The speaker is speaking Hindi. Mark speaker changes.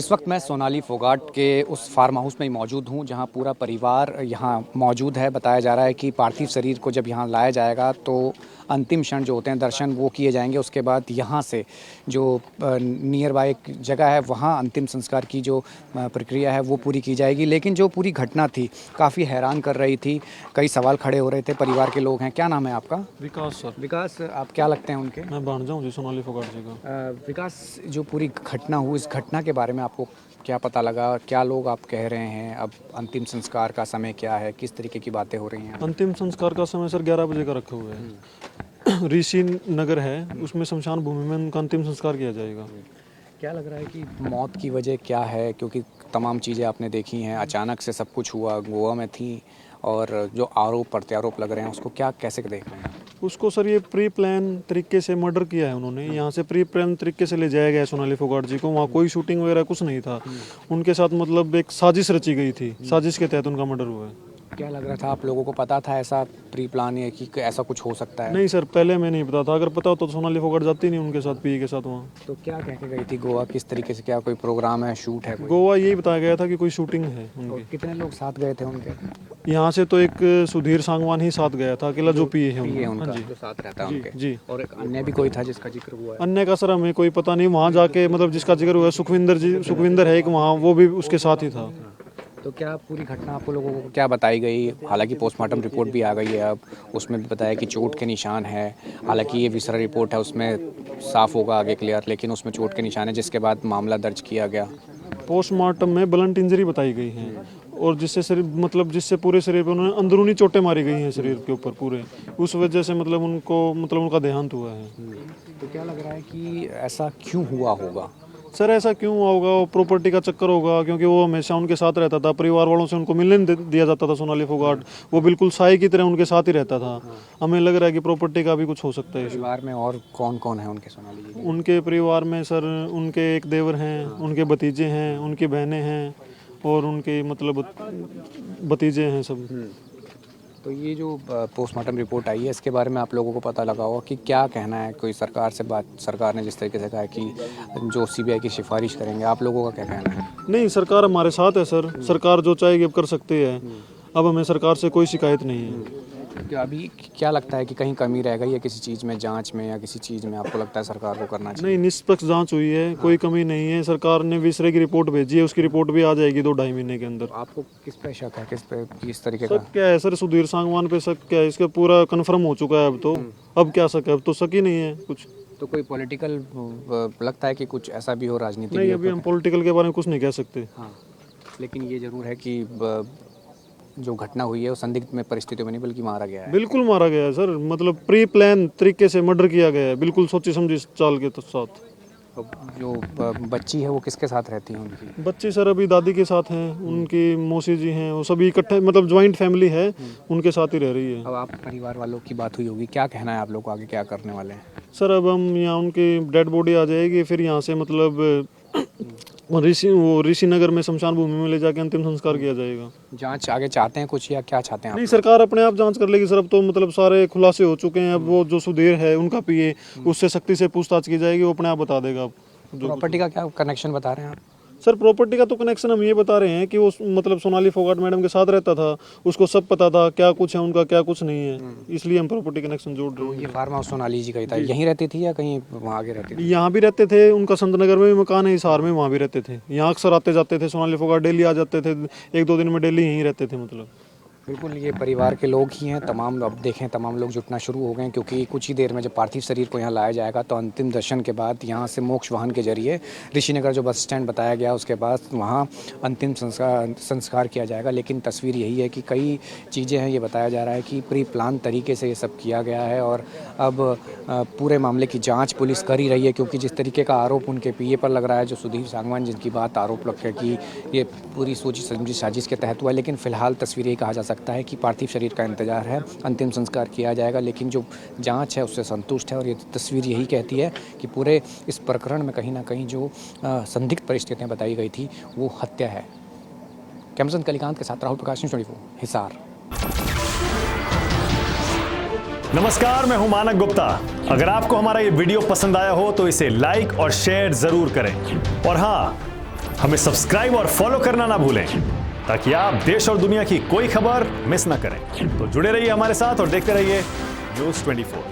Speaker 1: इस वक्त मैं सोनाली फोगाट के उस फार्म हाउस में मौजूद हूँ जहाँ पूरा परिवार यहाँ मौजूद है। बताया जा रहा है कि पार्थिव शरीर को जब यहाँ लाया जाएगा तो अंतिम क्षण जो होते हैं दर्शन वो किए जाएंगे। उसके बाद यहाँ से जो नियर बाय एक जगह है वहाँ अंतिम संस्कार की जो प्रक्रिया है वो पूरी की जाएगी। लेकिन जो पूरी घटना थी काफ़ी हैरान कर रही थी, कई सवाल खड़े हो रहे थे। परिवार के लोग हैं। क्या नाम है आपका?
Speaker 2: विकास सर।
Speaker 1: विकास, आप क्या लगते हैं उनके?
Speaker 2: मैं भांजा हूँ जी सोनाली फोगाट जी का।
Speaker 1: विकास, जो पूरी घटना हुई इस घटना के बारे में आपको क्या पता लगा? क्या लोग आप कह रहे हैं? अब अंतिम संस्कार का समय क्या है? किस तरीके की बातें हो रही हैं?
Speaker 2: अंतिम संस्कार का समय सर 11 बजे का रखे हुए है। ऋषि नगर है, उसमें शमशान भूमि में उनका अंतिम संस्कार किया जाएगा।
Speaker 1: क्या लग रहा है कि मौत की वजह क्या है? क्योंकि तमाम चीज़ें आपने देखी हैं, अचानक से सब कुछ हुआ, गोवा में थी, और जो आरोप प्रत्यारोप लग रहे हैं उसको क्या कैसे देख रहे हैं?
Speaker 2: उसको सर ये प्री प्लान तरीके से मर्डर किया है उन्होंने। यहाँ से प्री प्लान तरीके से ले जाया गया है सोनाली फोगाट जी को। वहाँ कोई शूटिंग वगैरह कुछ नहीं था। उनके साथ मतलब एक साजिश रची गई थी, साजिश के तहत उनका मर्डर हुआ है।
Speaker 1: क्या लग रहा था? आप लोगों को पता था ऐसा प्री प्लान है कि ऐसा कुछ हो सकता है?
Speaker 2: नहीं सर, पहले मैं नहीं पता था। अगर पता होता तो सोनाली फोगाट जाती नहीं उनके साथ, पी के साथ वहाँ।
Speaker 1: तो क्या कह के गई थी गोवा? किस तरीके से, क्या कोई प्रोग्राम है, शूट है कोई?
Speaker 2: गोवा यही बताया गया था कि कोई शूटिंग है
Speaker 1: और
Speaker 2: उनकी।
Speaker 1: कितने लोग साथ गए थे उनके?
Speaker 2: यहाँ से तो एक सुधीर सांगवान ही साथ गया था, अकेला जो पिए है
Speaker 1: ये
Speaker 2: उनका।
Speaker 1: उनका
Speaker 2: हाँ जी
Speaker 1: जो साथ रहता है उनके।
Speaker 2: जी।
Speaker 1: और एक अन्य भी कोई था जिसका जिक्र हुआ है?
Speaker 2: अन्य का सर हमें कोई पता नहीं। वहाँ जाके मतलब जिसका जिक्र हुआ है सुखविंदर है एक, वहाँ वो भी उसके साथ ही था।
Speaker 1: तो क्या पूरी घटना आप लोगों को क्या बताई गई? हालांकि पोस्टमार्टम रिपोर्ट भी आ गई है, अब उसमें भी बताया कि चोट के निशान है। हालांकि ये विसरा रिपोर्ट है, उसमें साफ होगा आगे क्लियर, लेकिन उसमें चोट के निशान है, जिसके बाद मामला दर्ज किया गया।
Speaker 2: पोस्टमार्टम में ब्लंट इंजरी बताई गई है, और जिससे शरीर मतलब जिससे पूरे शरीर पे उन्होंने अंदरूनी चोटें मारी गई हैं शरीर के ऊपर पूरे। उस वजह से मतलब उनका देहांत हुआ है।
Speaker 1: तो क्या लग रहा है कि ऐसा क्यों हुआ होगा?
Speaker 2: सर ऐसा क्यों हुआ होगा? वो प्रॉपर्टी का चक्कर होगा, क्योंकि वो हमेशा उनके साथ रहता था। परिवार वालों से उनको मिलने नहीं दिया जाता था सोनाली फोगाट। वो बिल्कुल साई की तरह उनके साथ ही रहता था। हमें लग रहा है कि प्रॉपर्टी का भी कुछ हो सकता है।
Speaker 1: परिवार में और कौन कौन है उनके, सोनाली जी?
Speaker 2: उनके परिवार में सर उनके एक देवर हैं, उनके भतीजे हैं, उनकी बहनें हैं, और उनके मतलब भतीजे हैं सब।
Speaker 1: तो ये जो पोस्टमार्टम रिपोर्ट आई है इसके बारे में आप लोगों को पता लगा होगा कि क्या कहना है? कोई सरकार से बात, सरकार ने जिस तरीके से कहा है कि जो सीबीआई की सिफारिश करेंगे, आप लोगों का क्या कहना है?
Speaker 2: नहीं, सरकार हमारे साथ है सर। सरकार जो चाहेगी अब कर सकती है। अब हमें सरकार से कोई शिकायत नहीं है।
Speaker 1: क्या अभी क्या लगता है कि कहीं कमी रह गई है किसी चीज़ में, जांच में, या किसी चीज़ में आपको लगता है सरकार को करना चाहिए?
Speaker 2: नहीं, निष्पक्ष जांच हुई है, कोई कमी नहीं है। सरकार ने विसरे की रिपोर्ट भेजी है, उसकी रिपोर्ट भी आ जाएगी 2-2.5 महीने के अंदर।
Speaker 1: आपको किस पे शक है? किस पे, किस तरीके
Speaker 2: शक
Speaker 1: का?
Speaker 2: क्या है सर? सुधीर सांगवान पे शक क्या है? इसका पूरा कन्फर्म हो चुका है अब तो। अब क्या शक है? अब तो शक ही नहीं है कुछ।
Speaker 1: तो कोई पॉलिटिकल लगता है कि कुछ ऐसा भी हो, राजनीति
Speaker 2: नहीं,
Speaker 1: भी
Speaker 2: अभी हम पॉलिटिकल के बारे में कुछ नहीं कह सकते।
Speaker 1: हाँ, लेकिन ये जरूर है कि जो घटना हुई है वो संदिग्ध में परिस्थितियों में नहीं बल्कि मारा गया है।
Speaker 2: बिल्कुल मारा गया है सर। मतलब प्री प्लान तरीके से मर्डर किया गया है, बिल्कुल सोची समझी चाल के साथ।
Speaker 1: अब जो बच्ची है वो किसके साथ रहती है उनकी?
Speaker 2: बच्चे सर अभी दादी के साथ हैं, उनकी मौसी जी हैं, वो सभी इकट्ठे मतलब ज्वाइंट फैमिली है, उनके साथ ही रह रही है।
Speaker 1: अब आप परिवार वालों की बात हुई होगी, क्या कहना है आप लोग को, आगे क्या करने वाले हैं?
Speaker 2: सर अब हम यहाँ उनकी डेड बॉडी आ जाएगी, फिर यहाँ से मतलब ऋषि नगर में शमशान भूमि में ले जाके अंतिम संस्कार किया जाएगा।
Speaker 1: जांच आगे चाहते हैं कुछ, या क्या चाहते हैं आप?
Speaker 2: नहीं, सरकार अपने आप जांच कर लेगी सर। अब तो मतलब सारे खुलासे हो चुके हैं। अब वो जो सुधीर है उनका पीए, उससे सख्ती से पूछताछ की जाएगी, वो अपने आप बता देगा।
Speaker 1: प्रॉपर्टी का क्या कनेक्शन बता रहे हैं आप?
Speaker 2: सर प्रॉपर्टी का तो कनेक्शन हम ये बता रहे हैं कि वो मतलब सोनाली फोगाट मैडम के साथ रहता था, उसको सब पता था क्या कुछ है उनका, क्या कुछ नहीं है, इसलिए हम प्रॉपर्टी कनेक्शन जोड़ रहे हैं।
Speaker 1: ये फार्म हाउस सोनाली जी का ही था, यहीं रहती थी या कहीं वहाँ आगे रहती थी?
Speaker 2: यहाँ भी रहते थे, उनका संत नगर में भी मकान है, हिसार में, वहाँ भी रहते थे। यहाँ अक्सर आते जाते थे। सोनाली फोगाट डेली आ जाते थे, 1-2 दिन में डेली यहीं रहते थे मतलब।
Speaker 1: बिल्कुल, ये परिवार के लोग ही हैं तमाम। अब देखें तमाम लोग जुटना शुरू हो गए हैं, क्योंकि कुछ ही देर में जब पार्थिव शरीर को यहाँ लाया जाएगा तो अंतिम दर्शन के बाद यहाँ से मोक्ष वाहन के जरिए ऋषिनगर जो बस स्टैंड बताया गया उसके बाद वहाँ अंतिम संस्कार किया जाएगा। लेकिन तस्वीर यही है कि कई चीज़ें हैं, ये बताया जा रहा है कि प्री प्लान तरीके से ये सब किया गया है, और अब पूरे मामले की जाँच पुलिस कर ही रही है। क्योंकि जिस तरीके का आरोप उनके पीए पर लग रहा है, जो सुधीर सांगवान जिनकी बात आरोप लग कि ये पूरी सोची समझी साजिश के तहत हुआ है, लेकिन फिलहाल तस्वीर यही कहा जा सकता है कि पार्थिव शरीर का इंतजार है, अंतिम संस्कार किया जाएगा। लेकिन जो जांच है उससे संतुष्ट है, और ये तस्वीर यही कहती है कि पूरे इस प्रकरण में कहीं ना कहीं जो संदिग्ध परिस्थितियां बताई गई थी वो हत्या है। कैमरन कलिकांत के साथ राहुल प्रकाश, न्यूज़ 24 हिसार।
Speaker 3: नमस्कार, मैं हूं मानक गुप्ता। अगर आपको हमारा ये वीडियो पसंद आया हो तो इसे लाइक और शेयर जरूर करें, और हाँ, हमें सब्सक्राइब और फॉलो करना ना भूलें ताकि आप देश और दुनिया की कोई खबर मिस ना करें। तो जुड़े रहिए हमारे साथ और देखते रहिए न्यूज़ 24।